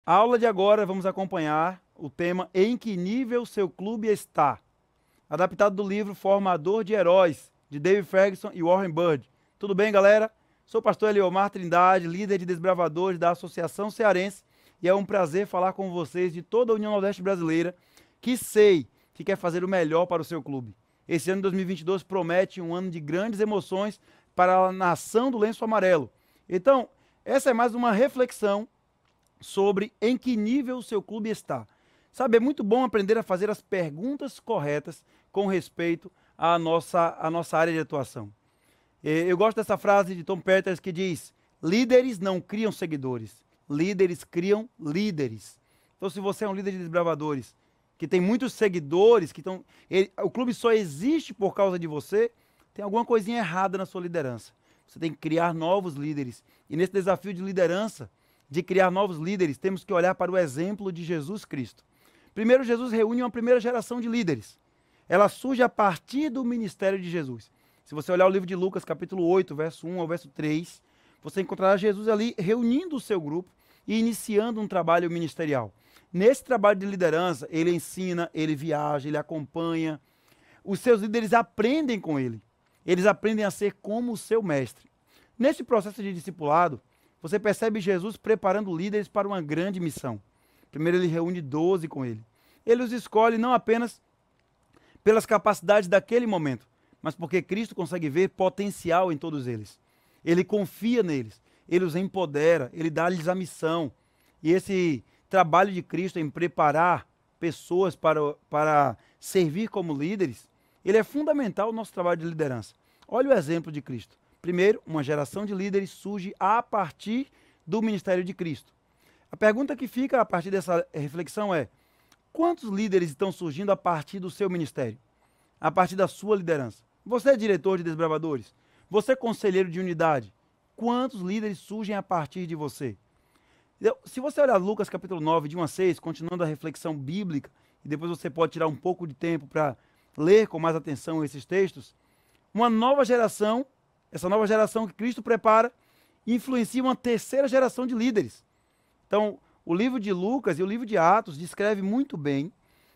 A aula de agora vamos acompanhar o tema Em que nível seu clube está? Adaptado do livro Formador de Heróis, de David Ferguson e Warren Bird. Tudo bem, galera? Sou o pastor Eliomar Trindade, líder de desbravadores da Associação Cearense, e é um prazer falar com vocês de toda a União Nordeste Brasileira, que sei que quer fazer o melhor para o seu clube. Esse ano de 2022 promete um ano de grandes emoções para a nação do lenço amarelo. Então, essa é mais uma reflexão sobre em que nível o seu clube está. Sabe, é muito bom aprender a fazer as perguntas corretas com respeito à nossa área de atuação. Eu gosto dessa frase de Tom Peters que diz: líderes não criam seguidores, líderes criam líderes. Então, se você é um líder de desbravadores que tem muitos seguidores, o clube só existe por causa de você, tem alguma coisinha errada na sua liderança. Você tem que criar novos líderes. E nesse desafio de liderança, de criar novos líderes, temos que olhar para o exemplo de Jesus Cristo. Primeiro, Jesus reúne uma primeira geração de líderes. Ela surge a partir do ministério de Jesus. Se você olhar o livro de Lucas, capítulo 8, verso 1 ao verso 3, você encontrará Jesus ali reunindo o seu grupo e iniciando um trabalho ministerial. Nesse trabalho de liderança, ele ensina, ele viaja, ele acompanha. Os seus líderes aprendem com ele. Eles aprendem a ser como o seu mestre. Nesse processo de discipulado, você percebe Jesus preparando líderes para uma grande missão. Primeiro ele reúne 12 com ele. Ele os escolhe não apenas pelas capacidades daquele momento, mas porque Cristo consegue ver potencial em todos eles. Ele confia neles, ele os empodera, ele dá-lhes a missão. E esse trabalho de Cristo em preparar pessoas para servir como líderes, ele é fundamental no nosso trabalho de liderança. Olha o exemplo de Cristo. Primeiro, uma geração de líderes surge a partir do ministério de Cristo. A pergunta que fica a partir dessa reflexão é: quantos líderes estão surgindo a partir do seu ministério? A partir da sua liderança? Você é diretor de desbravadores? Você é conselheiro de unidade? Quantos líderes surgem a partir de você? Se você olhar Lucas capítulo 9, de 1 a 6, continuando a reflexão bíblica, e depois você pode tirar um pouco de tempo para ler com mais atenção esses textos, uma nova geração, essa nova geração que Cristo prepara, influencia uma terceira geração de líderes. Então, o livro de Lucas e o livro de Atos descreve muito bem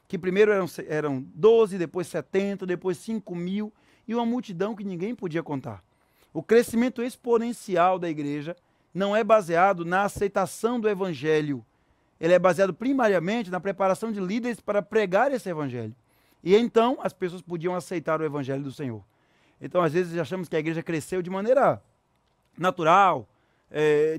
que primeiro eram 12, depois 70, depois 5.000 e uma multidão que ninguém podia contar. O crescimento exponencial da igreja não é baseado na aceitação do evangelho. Ele é baseado primariamente na preparação de líderes para pregar esse evangelho. E então as pessoas podiam aceitar o evangelho do Senhor. Então, às vezes, achamos que a igreja cresceu de maneira natural,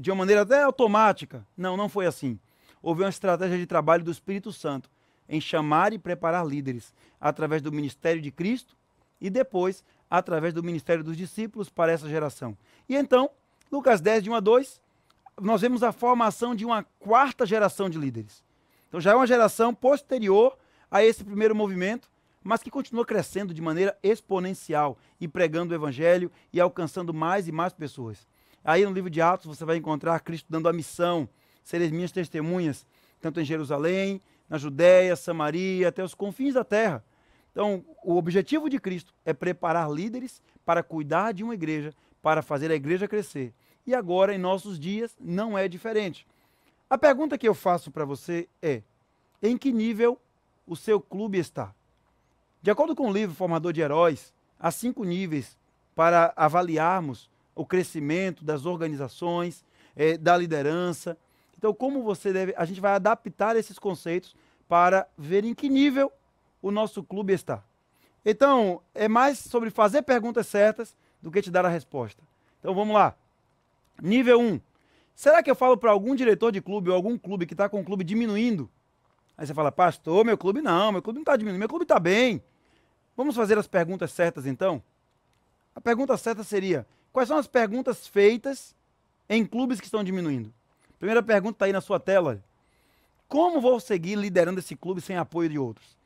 de uma maneira até automática. Não, não foi assim. Houve uma estratégia de trabalho do Espírito Santo em chamar e preparar líderes através do ministério de Cristo e depois através do ministério dos discípulos para essa geração. E então, Lucas 10, de 1 a 2, nós vemos a formação de uma quarta geração de líderes. Então, já é uma geração posterior a esse primeiro movimento, mas que continua crescendo de maneira exponencial e pregando o evangelho e alcançando mais e mais pessoas. Aí no livro de Atos você vai encontrar Cristo dando a missão: sereis minhas testemunhas, tanto em Jerusalém, na Judéia, Samaria, até os confins da terra. Então, o objetivo de Cristo é preparar líderes para cuidar de uma igreja, para fazer a igreja crescer. E agora, em nossos dias, não é diferente. A pergunta que eu faço para você é: em que nível o seu clube está? De acordo com o livro Formador de Heróis, há 5 níveis para avaliarmos o crescimento das organizações, da liderança. Então, a gente vai adaptar esses conceitos para ver em que nível o nosso clube está. Então, é mais sobre fazer perguntas certas do que te dar a resposta. Então, vamos lá. Nível 1. Será que eu falo para algum diretor de clube ou algum clube que está com o clube diminuindo? Aí você fala: pastor, meu clube não está diminuindo, meu clube está bem. Vamos fazer as perguntas certas, então? A pergunta certa seria: quais são as perguntas feitas em clubes que estão diminuindo? A primeira pergunta está aí na sua tela. Como vou seguir liderando esse clube sem apoio de outros?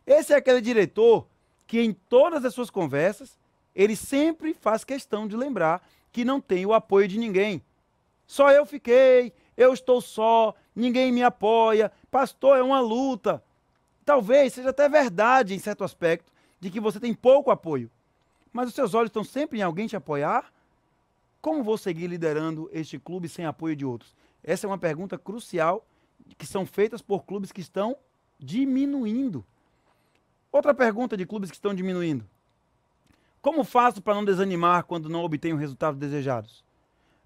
Esse é aquele diretor que em todas as suas conversas, ele sempre faz questão de lembrar que não tem o apoio de ninguém. Só eu fiquei, eu estou só, ninguém me apoia, pastor, é uma luta. Talvez seja até verdade em certo aspecto, de que você tem pouco apoio, mas os seus olhos estão sempre em alguém te apoiar? Como vou seguir liderando este clube sem apoio de outros? Essa é uma pergunta crucial que são feitas por clubes que estão diminuindo. Outra pergunta de clubes que estão diminuindo. Como faço para não desanimar quando não obtenho resultados desejados?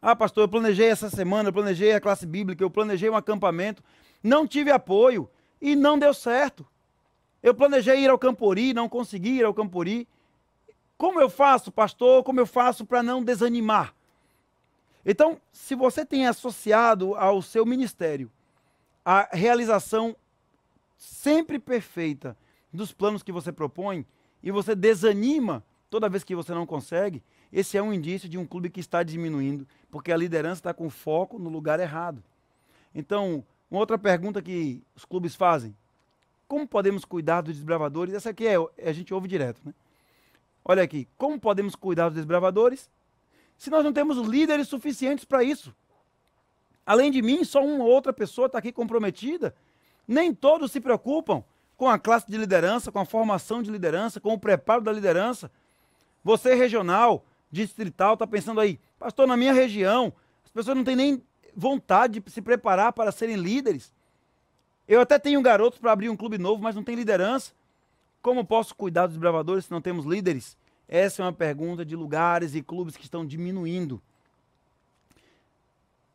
Ah, pastor, eu planejei essa semana, eu planejei a classe bíblica, eu planejei um acampamento, não tive apoio e não deu certo. Eu planejei ir ao Campori, não consegui ir ao Campori. Como eu faço, pastor? Como eu faço para não desanimar? Então, se você tem associado ao seu ministério a realização sempre perfeita dos planos que você propõe e você desanima toda vez que você não consegue, esse é um indício de um clube que está diminuindo, porque a liderança está com foco no lugar errado. Então, uma outra pergunta que os clubes fazem: como podemos cuidar dos desbravadores? Essa aqui a gente ouve direto, né? Olha aqui, como podemos cuidar dos desbravadores se nós não temos líderes suficientes para isso? Além de mim, só uma ou outra pessoa está aqui comprometida. Nem todos se preocupam com a classe de liderança, com a formação de liderança, com o preparo da liderança. Você regional, distrital, está pensando aí, pastor, na minha região, as pessoas não têm nem vontade de se preparar para serem líderes. Eu até tenho garotos para abrir um clube novo, mas não tem liderança. Como posso cuidar dos desbravadores se não temos líderes? Essa é uma pergunta de lugares e clubes que estão diminuindo.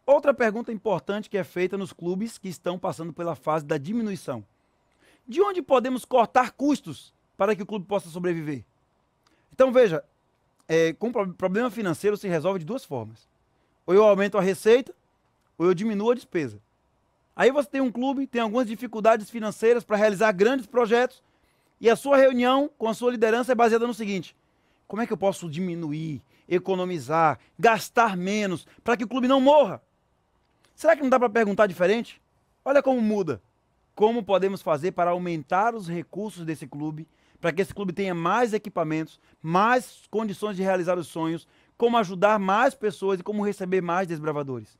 Outra pergunta importante que é feita nos clubes que estão passando pela fase da diminuição: de onde podemos cortar custos para que o clube possa sobreviver? Então veja, com problema financeiro se resolve de duas formas. Ou eu aumento a receita, ou eu diminuo a despesa. Aí você tem um clube, tem algumas dificuldades financeiras para realizar grandes projetos, e a sua reunião com a sua liderança é baseada no seguinte: como é que eu posso diminuir, economizar, gastar menos, para que o clube não morra? Será que não dá para perguntar diferente? Olha como muda. Como podemos fazer para aumentar os recursos desse clube, para que esse clube tenha mais equipamentos, mais condições de realizar os sonhos, como ajudar mais pessoas e como receber mais desbravadores?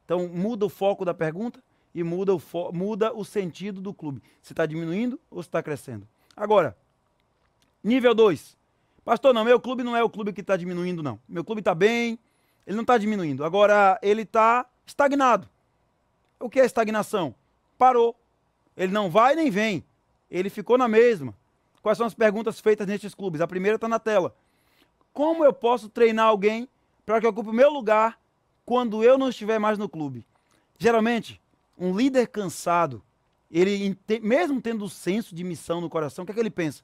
Então muda o foco da pergunta e muda o sentido do clube. Se está diminuindo ou se está crescendo. Agora, nível 2. Pastor, não, meu clube não é o clube que está diminuindo, não. Meu clube está bem, ele não está diminuindo. Agora, ele está estagnado. O que é estagnação? Parou. Ele não vai nem vem. Ele ficou na mesma. Quais são as perguntas feitas nestes clubes? A primeira está na tela. Como eu posso treinar alguém para que ocupe o meu lugar quando eu não estiver mais no clube? Geralmente, um líder cansado, ele, mesmo tendo o senso de missão no coração, o que é que ele pensa?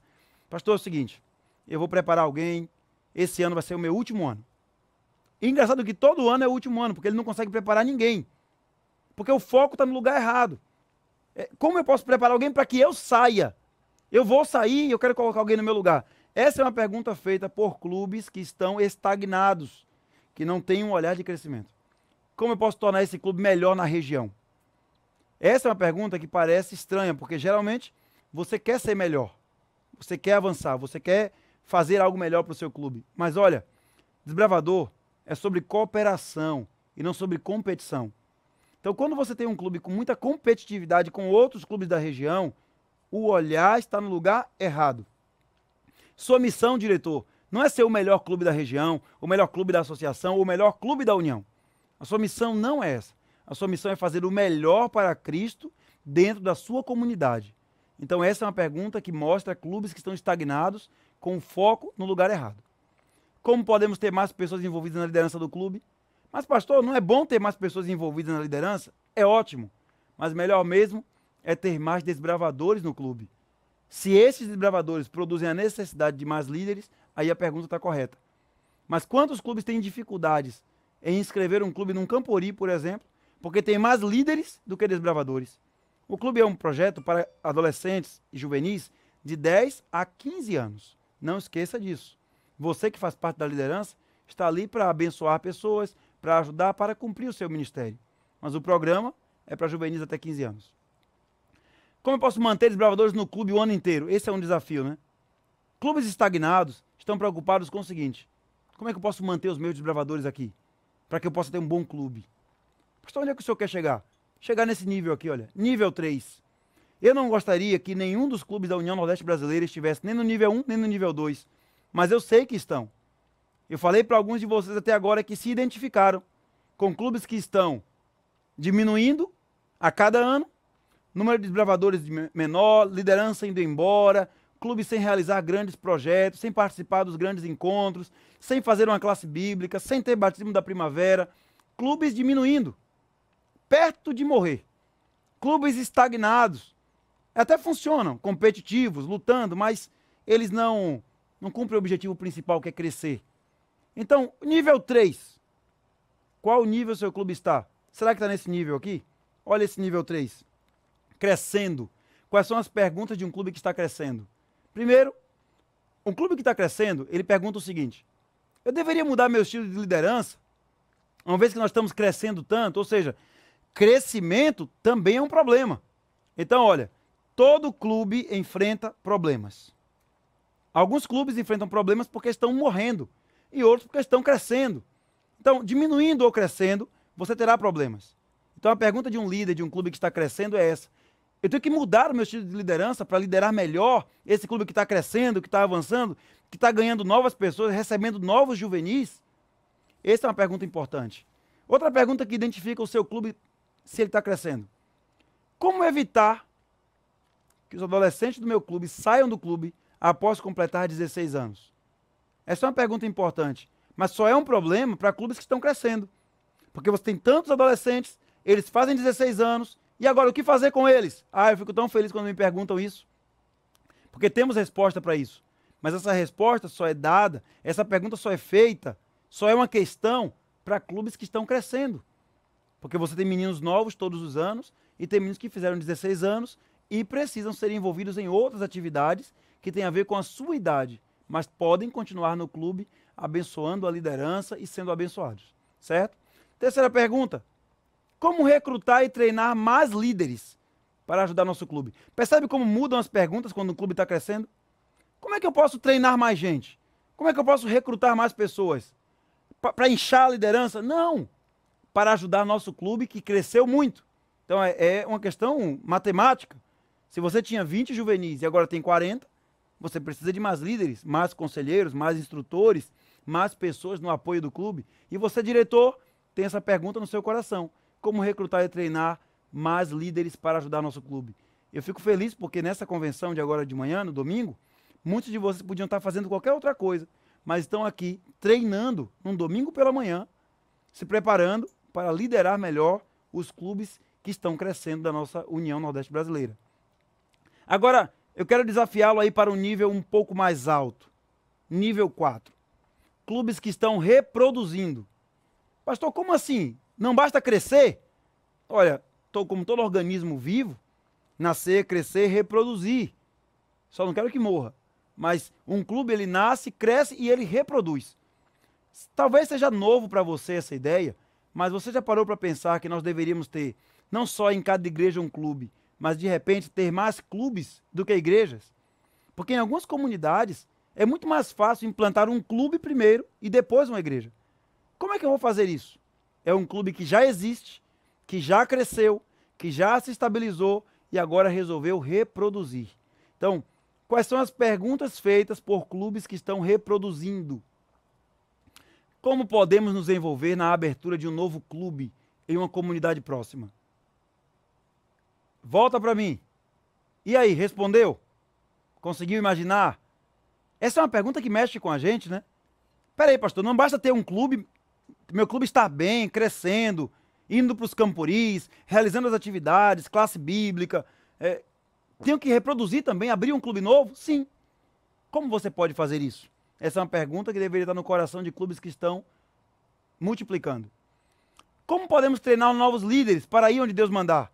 Pastor, é o seguinte, eu vou preparar alguém, esse ano vai ser o meu último ano. E engraçado que todo ano é o último ano, porque ele não consegue preparar ninguém. Porque o foco está no lugar errado. Como eu posso preparar alguém para que eu saia? Eu vou sair e eu quero colocar alguém no meu lugar. Essa é uma pergunta feita por clubes que estão estagnados, que não têm um olhar de crescimento. Como eu posso tornar esse clube melhor na região? Essa é uma pergunta que parece estranha, porque geralmente você quer ser melhor, você quer avançar, você quer fazer algo melhor para o seu clube. Mas olha, desbravador é sobre cooperação e não sobre competição. Então, quando você tem um clube com muita competitividade com outros clubes da região, o olhar está no lugar errado. Sua missão, diretor, não é ser o melhor clube da região, o melhor clube da associação, ou o melhor clube da união. A sua missão não é essa. A sua missão é fazer o melhor para Cristo dentro da sua comunidade. Então essa é uma pergunta que mostra clubes que estão estagnados com foco no lugar errado. Como podemos ter mais pessoas envolvidas na liderança do clube? Mas pastor, não é bom ter mais pessoas envolvidas na liderança? É ótimo. Mas melhor mesmo é ter mais desbravadores no clube. Se esses desbravadores produzem a necessidade de mais líderes, aí a pergunta está correta. Mas quantos clubes têm dificuldades em inscrever um clube num Campori, por exemplo, porque tem mais líderes do que desbravadores? O clube é um projeto para adolescentes e juvenis de 10 a 15 anos. Não esqueça disso. Você que faz parte da liderança está ali para abençoar pessoas, para ajudar, para cumprir o seu ministério. Mas o programa é para juvenis até 15 anos. Como eu posso manter desbravadores no clube o ano inteiro? Esse é um desafio, né? Clubes estagnados estão preocupados com o seguinte: como é que eu posso manter os meus desbravadores aqui? Para que eu possa ter um bom clube. Pastor, onde é que o senhor quer chegar? Chegar nesse nível aqui, olha, nível 3. Eu não gostaria que nenhum dos clubes da União Nordeste Brasileira estivesse nem no nível 1, nem no nível 2. Mas eu sei que estão. Eu falei para alguns de vocês até agora que se identificaram com clubes que estão diminuindo A cada ano, número de desbravadores menor, liderança indo embora, clubes sem realizar grandes projetos, sem participar dos grandes encontros, sem fazer uma classe bíblica, sem ter batismo da primavera, clubes diminuindo, perto de morrer, clubes estagnados, até funcionam, competitivos, lutando, mas eles não cumprem o objetivo principal, que é crescer. Então, nível 3, qual nível seu clube está? Será que está nesse nível aqui? Olha esse nível 3, crescendo. Quais são as perguntas de um clube que está crescendo? Primeiro, um clube que está crescendo, ele pergunta o seguinte: eu deveria mudar meu estilo de liderança, uma vez que nós estamos crescendo tanto? Ou seja, crescimento também é um problema. Então, olha, todo clube enfrenta problemas. Alguns clubes enfrentam problemas porque estão morrendo, e outros porque estão crescendo. Então, diminuindo ou crescendo, você terá problemas. Então, a pergunta de um líder de um clube que está crescendo é essa: eu tenho que mudar o meu estilo de liderança para liderar melhor esse clube que está crescendo, que está avançando, que está ganhando novas pessoas, recebendo novos juvenis? Essa é uma pergunta importante. Outra pergunta que identifica o seu clube, se ele está crescendo: como evitar que os adolescentes do meu clube saiam do clube após completar 16 anos? Essa é uma pergunta importante, mas só é um problema para clubes que estão crescendo. Porque você tem tantos adolescentes, eles fazem 16 anos, e agora o que fazer com eles? Eu fico tão feliz quando me perguntam isso. Porque temos resposta para isso. Mas essa resposta só é dada, essa pergunta só é feita, só é uma questão para clubes que estão crescendo. Porque você tem meninos novos todos os anos, e tem meninos que fizeram 16 anos e precisam ser envolvidos em outras atividades que têm a ver com a sua idade, mas podem continuar no clube abençoando a liderança e sendo abençoados. Certo? Terceira pergunta: como recrutar e treinar mais líderes para ajudar nosso clube? Percebe como mudam as perguntas quando o clube está crescendo? Como é que eu posso treinar mais gente? Como é que eu posso recrutar mais pessoas? Para inchar a liderança? Não! Para ajudar nosso clube que cresceu muito. Então é uma questão matemática. Se você tinha 20 juvenis e agora tem 40, você precisa de mais líderes, mais conselheiros, mais instrutores, mais pessoas no apoio do clube. E você, diretor, tem essa pergunta no seu coração: como recrutar e treinar mais líderes para ajudar nosso clube? Eu fico feliz porque nessa convenção de agora de manhã, no domingo, muitos de vocês podiam estar fazendo qualquer outra coisa, mas estão aqui treinando num domingo pela manhã, se preparando para liderar melhor os clubes que estão crescendo da nossa União Nordeste Brasileira. Agora, eu quero desafiá-lo aí para um nível um pouco mais alto. Nível 4. Clubes que estão reproduzindo. Pastor, como assim? Não basta crescer? Olha, como todo organismo vivo, nascer, crescer, reproduzir. Só não quero que morra. Mas um clube, ele nasce, cresce e ele reproduz. Talvez seja novo para você essa ideia, mas você já parou para pensar que nós deveríamos ter, não só em cada igreja um clube, mas de repente ter mais clubes do que igrejas? Porque em algumas comunidades é muito mais fácil implantar um clube primeiro e depois uma igreja. Como é que eu vou fazer isso? É um clube que já existe, que já cresceu, que já se estabilizou e agora resolveu reproduzir. Então, quais são as perguntas feitas por clubes que estão reproduzindo? Como podemos nos envolver na abertura de um novo clube em uma comunidade próxima? Volta para mim. E aí, respondeu? Conseguiu imaginar? Essa é uma pergunta que mexe com a gente, né? Peraí, pastor, não basta ter um clube, meu clube está bem, crescendo, indo para os camporis, realizando as atividades, classe bíblica. Tenho que reproduzir também, abrir um clube novo? Sim. Como você pode fazer isso? Essa é uma pergunta que deveria estar no coração de clubes que estão multiplicando. Como podemos treinar novos líderes para ir onde Deus mandar?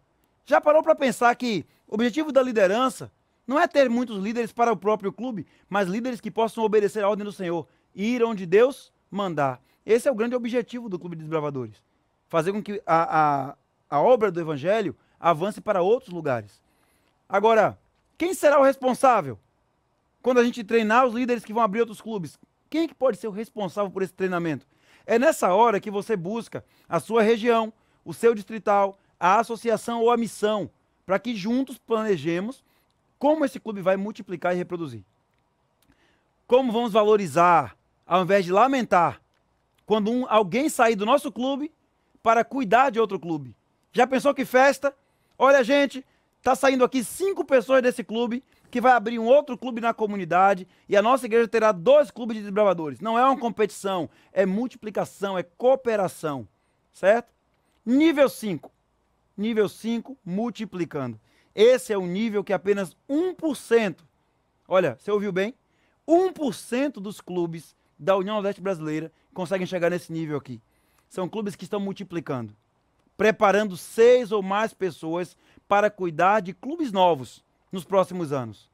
Já parou para pensar que o objetivo da liderança não é ter muitos líderes para o próprio clube, mas líderes que possam obedecer a ordem do Senhor e ir onde Deus mandar? Esse é o grande objetivo do Clube de Desbravadores. Fazer com que a obra do Evangelho avance para outros lugares. Agora, quem será o responsável quando a gente treinar os líderes que vão abrir outros clubes? Quem é que pode ser o responsável por esse treinamento? É nessa hora que você busca a sua região, o seu distrital, a associação ou a missão, para que juntos planejemos como esse clube vai multiplicar e reproduzir. Como vamos valorizar, ao invés de lamentar, quando alguém sair do nosso clube para cuidar de outro clube? Já pensou que festa? Olha, gente, tá saindo aqui 5 pessoas desse clube, que vai abrir um outro clube na comunidade, e a nossa igreja terá 2 clubes de desbravadores. Não é uma competição, é multiplicação, é cooperação, certo? Nível 5. Nível 5, multiplicando. Esse é o nível que apenas 1%, olha, você ouviu bem? 1% dos clubes da União Nordeste Brasileira conseguem chegar nesse nível aqui. São clubes que estão multiplicando, preparando 6 ou mais pessoas para cuidar de clubes novos nos próximos anos.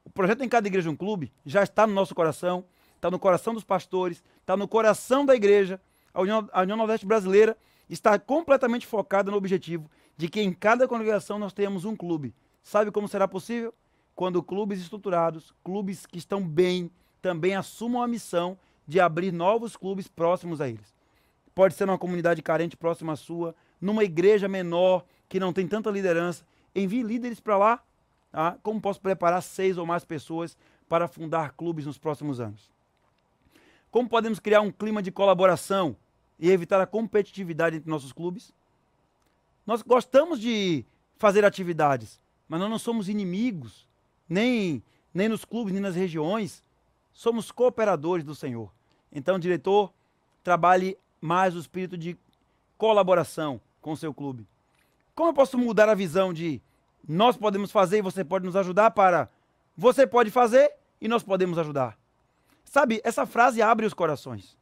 O projeto Em Cada Igreja um Clube já está no nosso coração, está no coração dos pastores, está no coração da igreja. A União Nordeste Brasileira está completamente focada no objetivo de que em cada congregação nós tenhamos um clube. Sabe como será possível? Quando clubes estruturados, clubes que estão bem, também assumam a missão de abrir novos clubes próximos a eles. Pode ser numa comunidade carente próxima à sua, numa igreja menor, que não tem tanta liderança. Envie líderes para lá. Tá? Como posso preparar 6 ou mais pessoas para fundar clubes nos próximos anos? Como podemos criar um clima de colaboração e evitar a competitividade entre nossos clubes? Nós gostamos de fazer atividades, mas nós não somos inimigos, nem nos clubes, nem nas regiões. Somos cooperadores do Senhor. Então, diretor, trabalhe mais o espírito de colaboração com o seu clube. Como eu posso mudar a visão de nós podemos fazer e você pode nos ajudar para você pode fazer e nós podemos ajudar? Sabe, essa frase abre os corações.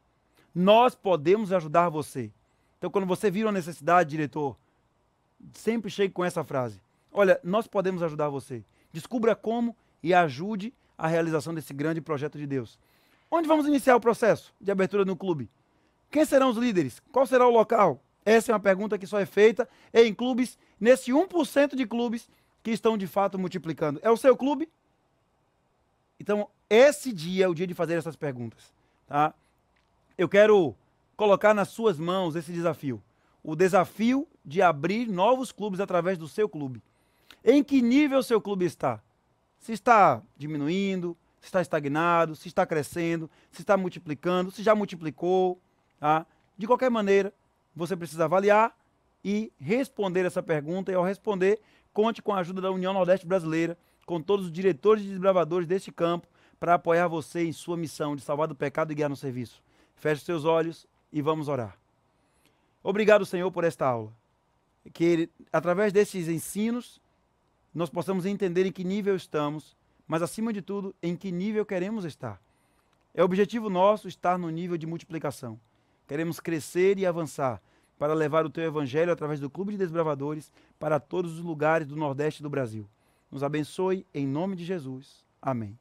Nós podemos ajudar você. Então, quando você vir uma necessidade, diretor, sempre chegue com essa frase. Olha, nós podemos ajudar você. Descubra como e ajude a realização desse grande projeto de Deus. Onde vamos iniciar o processo de abertura no clube? Quem serão os líderes? Qual será o local? Essa é uma pergunta que só é feita em clubes, nesse 1% de clubes que estão de fato multiplicando. É o seu clube? Então, esse dia é o dia de fazer essas perguntas. Tá? Eu quero colocar nas suas mãos esse desafio. O desafio de abrir novos clubes através do seu clube. Em que nível o seu clube está? Se está diminuindo, se está estagnado, se está crescendo, se está multiplicando, se já multiplicou. Tá? De qualquer maneira, você precisa avaliar e responder essa pergunta. E ao responder, conte com a ajuda da União Nordeste Brasileira, com todos os diretores e desbravadores deste campo, para apoiar você em sua missão de salvar do pecado e guiar no serviço. Feche os seus olhos e vamos orar. Obrigado, Senhor, por esta aula. Que através desses ensinos, nós possamos entender em que nível estamos, mas acima de tudo, em que nível queremos estar. É objetivo nosso estar no nível de multiplicação. Queremos crescer e avançar para levar o Teu Evangelho através do Clube de Desbravadores para todos os lugares do Nordeste do Brasil. Nos abençoe em nome de Jesus. Amém.